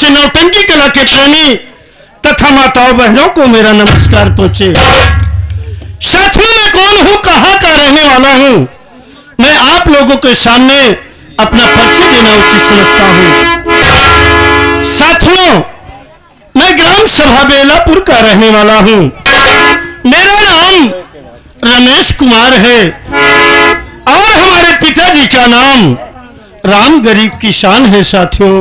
से नौटंकी कला के प्रेमी तथा माताओं बहनों को मेरा नमस्कार पहुंचे। साथियों, मैं कौन हूं, कहां का रहने वाला हूं, मैं आप लोगों के सामने अपना परिचय देना उचित समझता हूं। साथियों, मैं ग्राम सभा बेलापुर का रहने वाला हूं। मेरा नाम रमेश कुमार है और हमारे पिताजी का नाम राम गरीब किसान है। साथियों,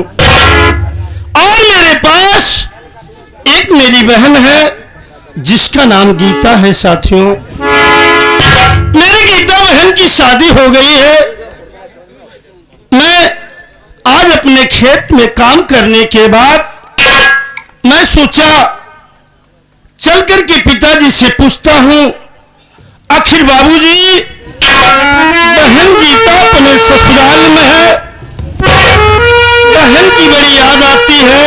और मेरे पास एक मेरी बहन है जिसका नाम गीता है। साथियों, मेरी गीता बहन की शादी हो गई है। मैं आज अपने खेत में काम करने के बाद मैं सोचा चल करके पिताजी से पूछता हूं, आखिर बाबूजी, बहन गीता अपने ससुराल में है, बहन की बड़ी याद आती है,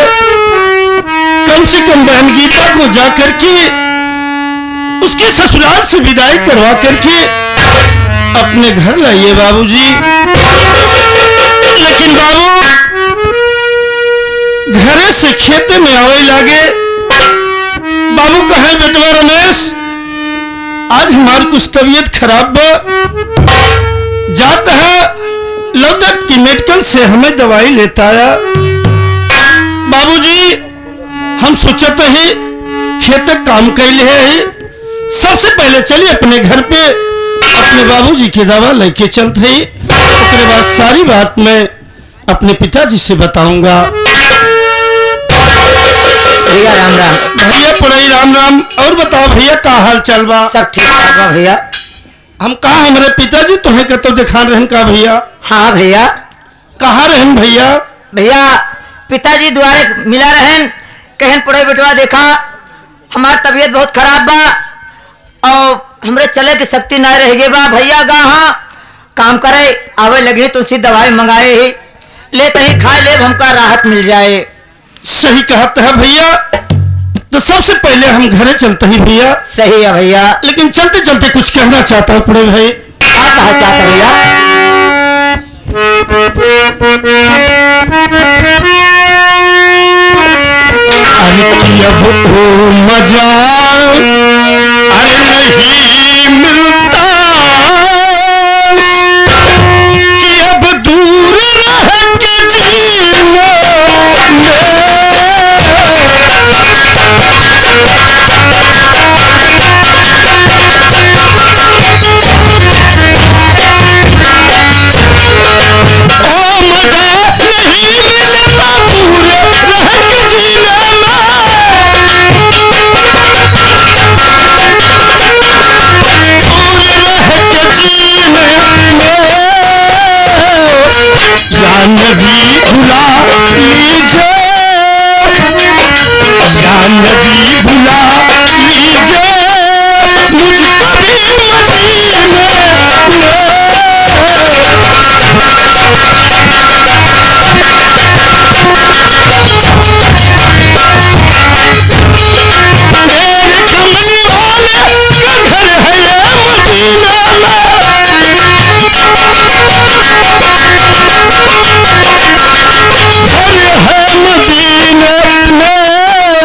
कम से कम बहन गीता को जाकर के उसके ससुराल से विदाई करवा करके अपने घर लाइए बाबूजी। लेकिन बाबू घरे से खेते में आवे लागे। बाबू कहे, बेटवा रमेश, आज हमारी कुछ तबीयत खराब बा, जाता है लौटत की मेडिकल से हमें दवाई लेता आया। बाबूजी, हम सोचते ही खेत काम कैले है, सबसे पहले चलिए अपने घर पे अपने बाबूजी की दवा लेके चलते ही, उसके बाद सारी बात मैं अपने पिताजी से बताऊंगा। भैया राम राम। भैया पढ़ाई राम राम। और बताओ भैया, का हाल चल बा? सब ठीक ठाक बा भैया। हम कहा हमारे पिताजी तुम्हें का तो दिखान रहन का भैया? हाँ भैया। कहाँ रहन भैया? भैया पिताजी द्वारे मिला रहन, कहन पढ़े बेटवा देखा हमार तबीयत बहुत खराब बा और हमरे चले की शक्ति ना रह गई बा। भैया गा काम करे आवे लगे तो उसी दवाई मंगाए ही लेते ही खा ले, हमका राहत मिल जाए। सही कहते है भैया। तो सबसे पहले हम घरे चलते ही भैया। सही है भैया। लेकिन चलते चलते कुछ कहना चाहता हूँ पड़े भाई। क्या कहा चाहता भैया? अब ओ मजा अरे नहीं मिलता कि अब दूर रह के जीना नबी भुला लीजिए, या नबी भुला लीजिए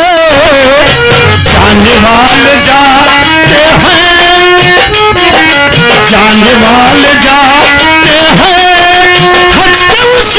मुझको भी मेरे कमली वाले का घर है मदीना जाने वाले जाते हैं हज को उस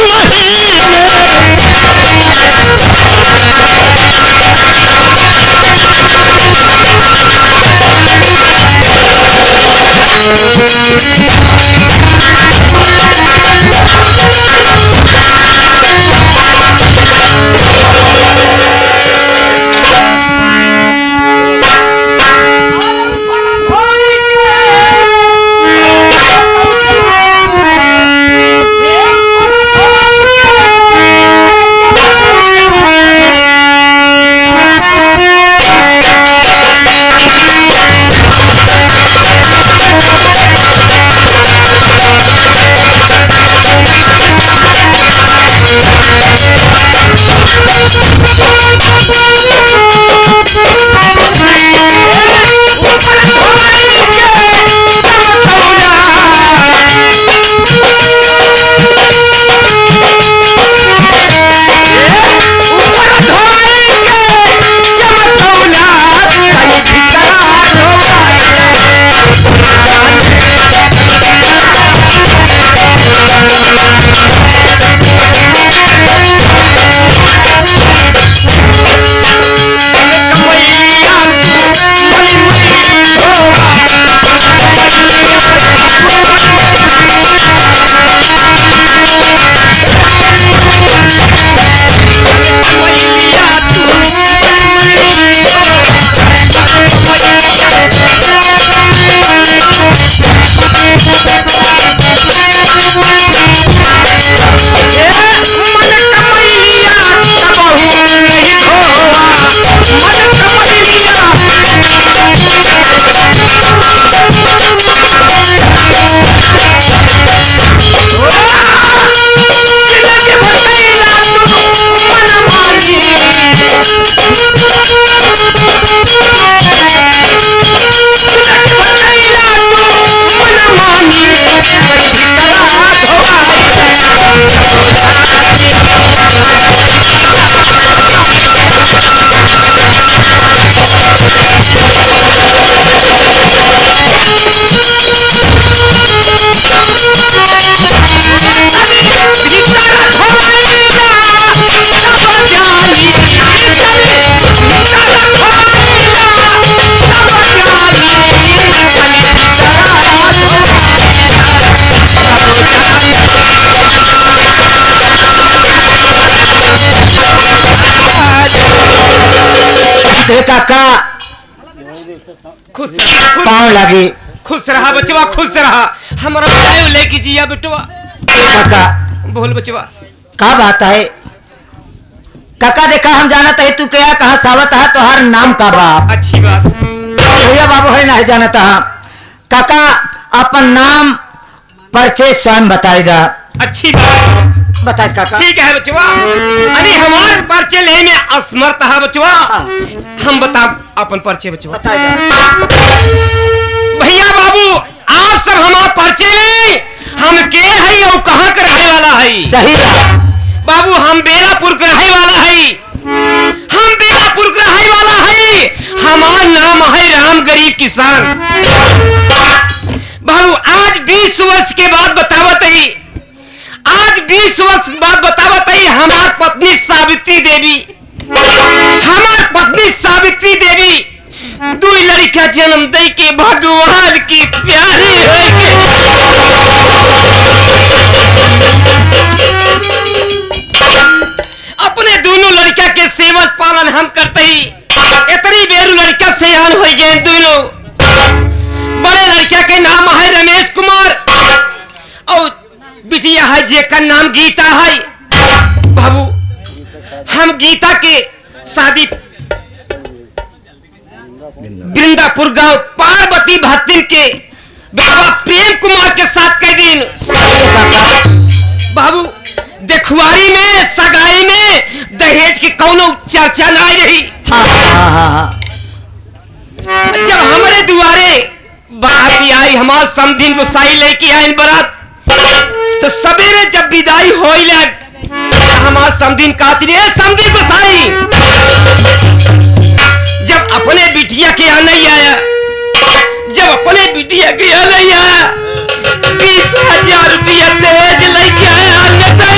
कहे काका खुश रहा पाँव लगी। खुश रहा बचवा, खुश रहा। हमारा भाई लेके जिया बेटवा। काका बोल बचवा। का बात है काका? देखा हम जानत है तू क्या कहा सावत है तोहार नाम का बाप। अच्छी बात। भैया बाबू हरे नहीं जानता हाँ। काका अपन नाम परिचय स्वयं बताई दा। अच्छी बात। बता काका। ठीक है बचवा। अरे हमारे परिचय ले में असमर्थ है बचवा। हम बता अपन परिचय बचवा। बताई दा। भैया बाबू आप सब हमारा परिचय ले। हम के है और कहाँ के रहे वाला है? सही है बाबू हम बेलापुर के रहे वाला है। हम बेलापुर के रहे वाला है। हमारा नाम है राम गरीब किसान। बाबू आज 20 वर्ष के बाद बतावत है। आज 20 वर्ष बाद बतावत है हमार पत्नी सावित्री देवी। हमार पत्नी सावित्री देवी दो लड़का जन्म दे के भगवान की प्यारी अपने दोनों लड़का के सेवन पालन हम करते ही इतनी बेरू लड़का सयान हो गए। दोनों बड़े लड़का के नाम है रमेश कुमार और बिटिया है जेका नाम गीता है। बाबू हम गीता के शादी वृंदापुर गांव पार्वती भट्टिन के बेटा प्रेम कुमार के साथ के दिन बाबू देखुआरी में सगाई में दहेज की कौनो चर्चा नहीं रही। जब हमारे दुआरे बाराती आई हमार समधिन गुसाई लेके आए बारात तो सवेरे जब विदाई होई हमार समधिन कहती रे समधी गुसाई जब अपने बिटिया के यहाँ नहीं आया। जब अपने बिटिया के यहाँ नहीं आया 20,000 रुपया दहेज लेके आया अन्यथा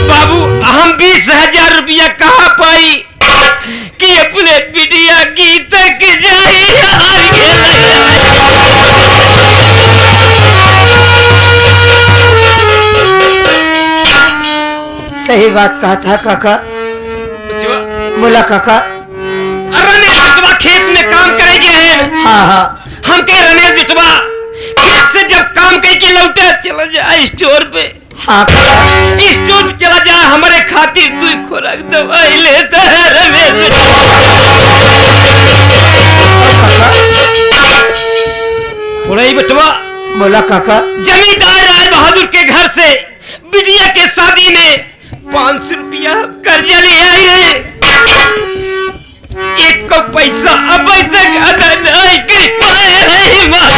बाबू हम 20,000 रुपया कहाँ पाई कि अपने बिटिया गीता के जाए सही बात कहा था काका। बोला काका। रमेश बिटवा खेत में काम करे गए हैं। हाँ हम कह रमेश बिटवा खेत से जब काम करके लौटा चला जा स्टोर पे। हाँ स्टोर पे चला जा हमारे खातिर तू खुराक दवाई लेता है रमेश बिटवा। बोला काका। जमींदार राय बहादुर के घर से बिटिया के शादी में 500 रुपया कर्जा ले आई रे। एक को पैसा अब तक अदा नहीं कर पाए रे माँ।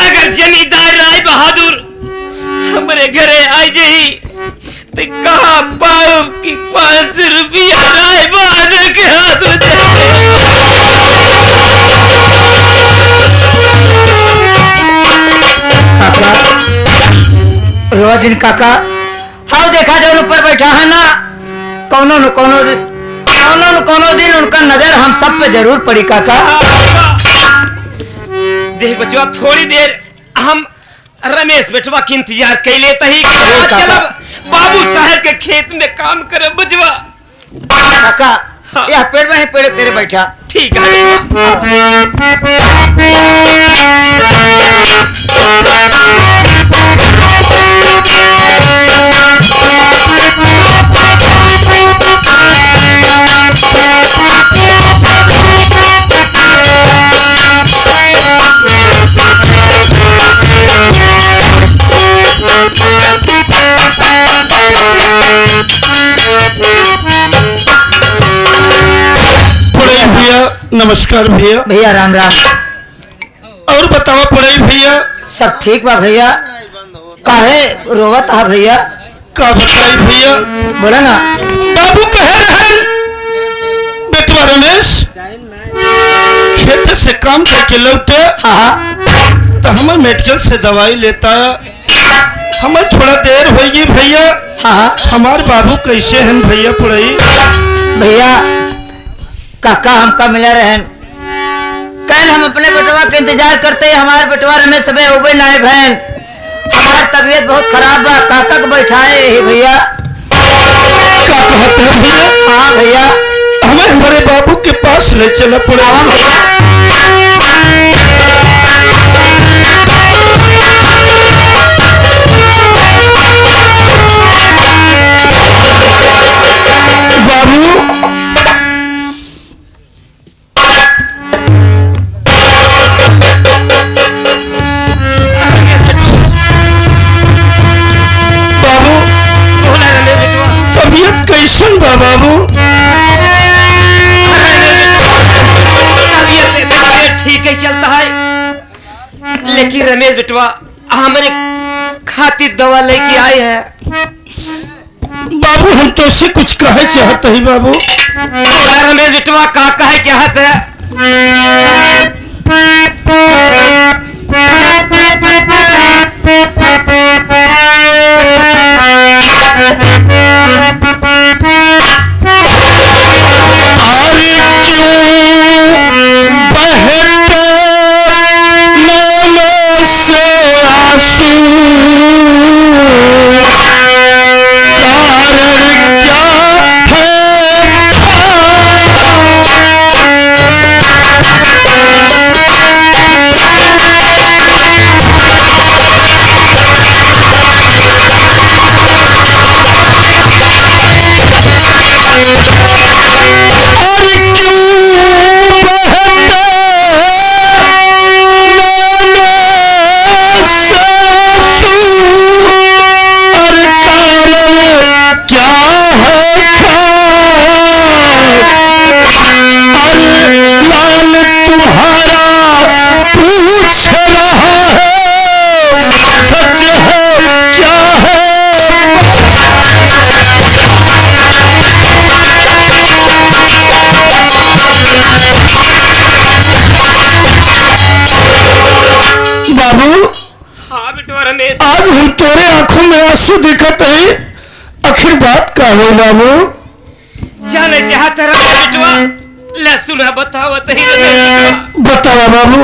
अगर जमींदार राय बहादुर हमारे घरे आई जाई तो कहा पाओ कि 500 रुपया राय बहादुर के हाथ में दे। रोज दिन काका हाँ देखा जो ऊपर बैठा है ना कोनो न कोनो दिन उनका नजर हम सब पे जरूर पड़ी काका। देख बचवा थोड़ी देर हम रमेश बेटवा के इंतजार कर लेते ही चलब बाबू साहब के खेत में काम करे बचवा। काका यह पेड़ में ही पेड़ तेरे बैठा। ठीक है भैया नमस्कार भैया। भैया राम राम। और बताओ पड़े भैया। सब ठीक बा भैया। काहे रोवत है भैया? का बताई भैया। बोला ना। बाबू कहे रहन बेटवा रमेश खेत से काम करके लौटे। हाँ तो हमें मेडिकल से दवाई लेता हमें थोड़ा देर होगी भैया। हाँ हमारे बाबू कैसे हैं भैया पढ़ाई? भैया काका हमका मिला रहन। कल हम अपने बेटवा के इंतजार करते हमारे बेटवा रमेश सबे उबे नाए बहन। हमार तबीयत बहुत खराब बा, काका को बैठाए हे भैया। क्या कहते हैं भैया? हाँ भैया, हमें हमारे बाबू के पास ले चला पड़ेगा। हाँ भैया। बाबू बाबू बोला रमेश बेटवा। तबीयत कैसन बा बाबू? तबीयत ठीक ही चलता है, लेकिन रमेश बेटवा हमारे खातिर दवा लेके आए हैं। बाबू हम तो से कुछ कहे चाहते ही बाबू। बोला रमेश बेटवा का कहे चाहत है? अरे क्यों बहते नैनों से आंसू, कारण क्या बाबू? हाँ बेटवा रमेश, आज हम तोरे आंखों में आंसू दिखत है, आखिर बात का हो बाबू? जाने चाहत है रमेश बेटवा, ले सुना बतावत ही रमेश बेटवा। बतावा बाबू।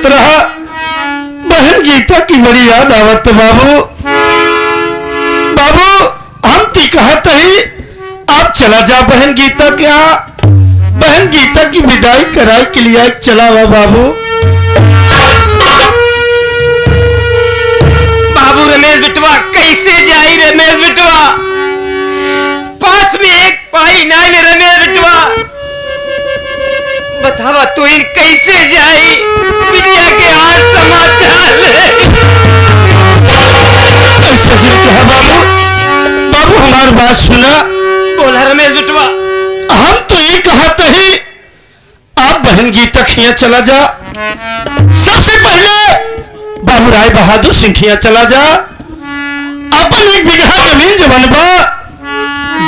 सुनत रहा। बहन गीता की बड़ी याद आवत बाबू। बाबू हम ती कहत ही आप चला जा बहन गीता के यहाँ। बहन गीता की विदाई कराए के लिए चला हुआ बाबू। बाबू रमेश बिटवा कैसे जाई रमेश बिटवा, पास में एक पाई नहीं रमेश बिटवा, बतावा तू इन कैसे जाई, बिटिया के हाथ समाचार ले। ऐसा जी कहा बाबू। बाबू हमारी बात सुना। बोला रमेश बिटवा। हम तो ये कहते ही आप बहन गीता खिया चला जा। सबसे पहले बाबू राय बहादुर सिंह खिया चला जा। अपन 1 बीघा जमीन जो बनवा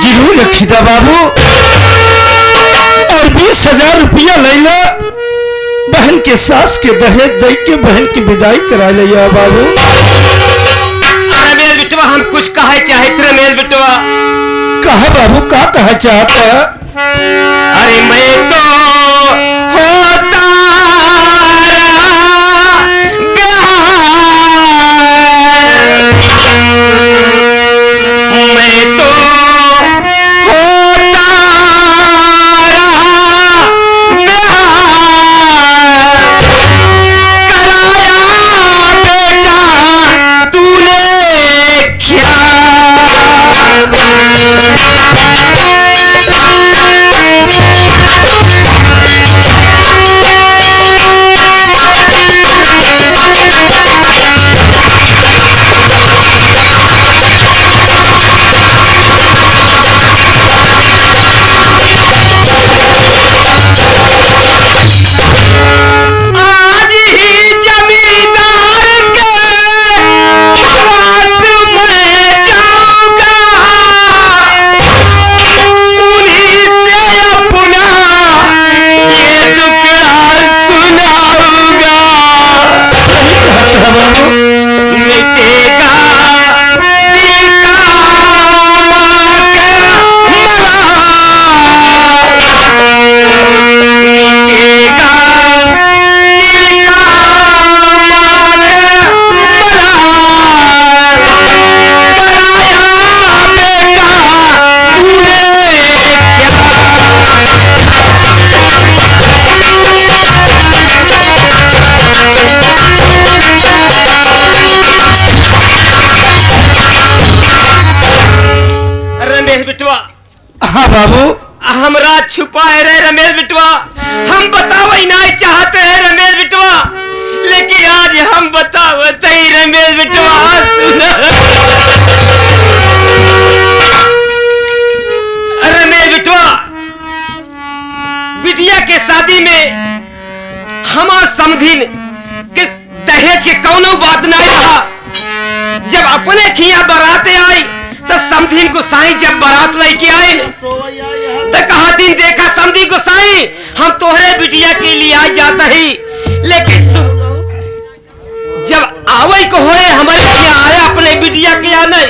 गिरवी रखी था बाबू, और 20,000 रुपया ले लो। बहन के सास के दहेज दे के बहन की विदाई करा लिया बाबू। रमेश बिटवा हम कुछ कहे चाहत रमेश बिटवा। कहा बाबू का कहा चाहता है? अरे मैं तो होता हाँ बाबू। हमरा छुपाए रहे रमेश बिटवा, हम बतावे नहीं चाहते हैं रमेश बिटवा, लेकिन आज हम बतावते ही रमेश बिटवा। सुना रमेश बिटवा, बिटिया के शादी में हमार समधिन के दहेज के कौनो बात नहीं रहा। जब अपने खिया बराते आई तो समधिन गुसाई जब बारात लेके आए तो कहा दिन देखा समधी गुसाई हम तोहरे बिटिया के लिए आ जाता ही, लेकिन जब आवे को होए हमारे यहाँ आया अपने बिटिया के आने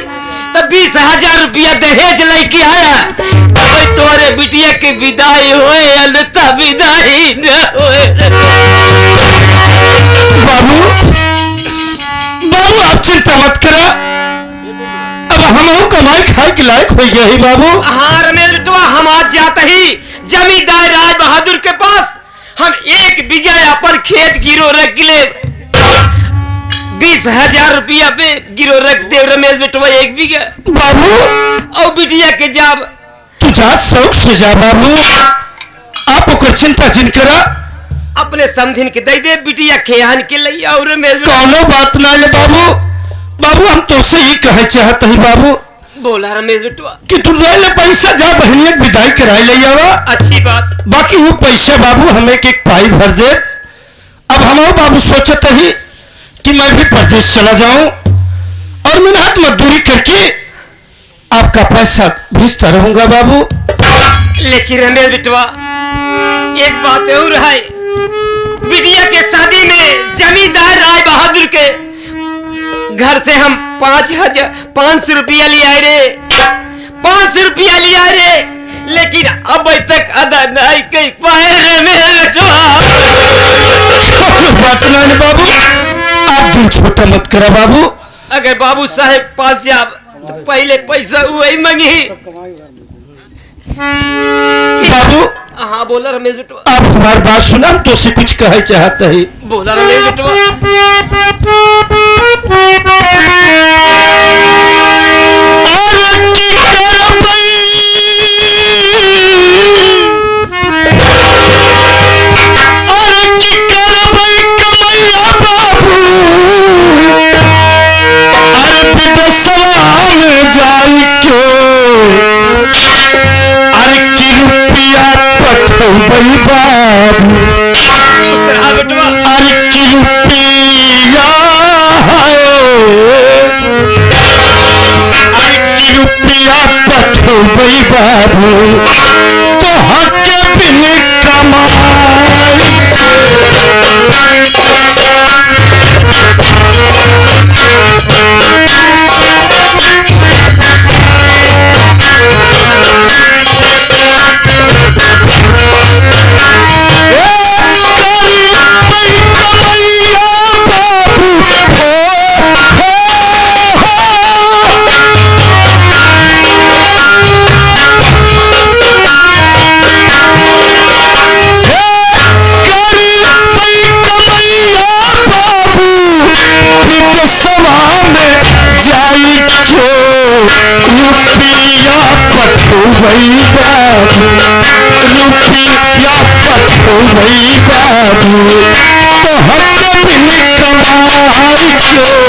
तो 20,000 रुपया दहेज लेके आया। अब तोहरे बिटिया के विदाई होए अन्यथा विदाई न होए। बाबू बाबू आप चिंता मत करा, अब हम कमाई खाए के लायक हो गया ही बाबू। हाँ रमेश बिटवा, हम आज जाते ही जमींदार राय बहादुर के पास हम 1 बीघा अपन खेत गिरो रख ले, 20,000 रुपया पे गिरो रख दे रमेश बिटवा 1 बीघा बाबू। और बिटिया के जाब तू जा शौक से जा बाबू, आप ओकर चिंता जिन करा। अपने समधिन के दे दे बिटिया खेहान के लिए। और रमेश कौनो बात ना ले बाबू। बाबू हम तो से ही कहे चाहते ही बाबू। बोला रमेश बिटवा कि तू ले पैसा जा बहनिया विदाई कराए ले जावा। अच्छी बात। बाकी वो पैसे बाबू हमें एक पाई भर दे। अब हम बाबू सोचते ही कि मैं भी प्रदेश चला जाऊं और मेहनत मजदूरी करके आपका पैसा भेजता रहूंगा बाबू। लेकिन रमेश बिटवा एक बात और है, बिटिया के शादी में जमींदार राय बहादुर के घर से हम 500 रुपया ले आए रे, 500 रुपया ले आए रे। लेकिन अब तक अदा नहीं कही पाए रे मेरे बेटवा। कोई बात नहीं बाबू, आप दिल छोटा मत करा बाबू। अगर बाबू साहेब पास जा तो पहले पैसा वही मंगी। बाबू हाँ बोला रमेश बेटवा। आप हमारी बात सुना, हम तो से कुछ कहना चाहता है। बोला रमेश बेटवा। बाबू तो हक बिन कमाई वही बाबू रुपया पठो वही बाबू तो हक बिन कमाई क्यों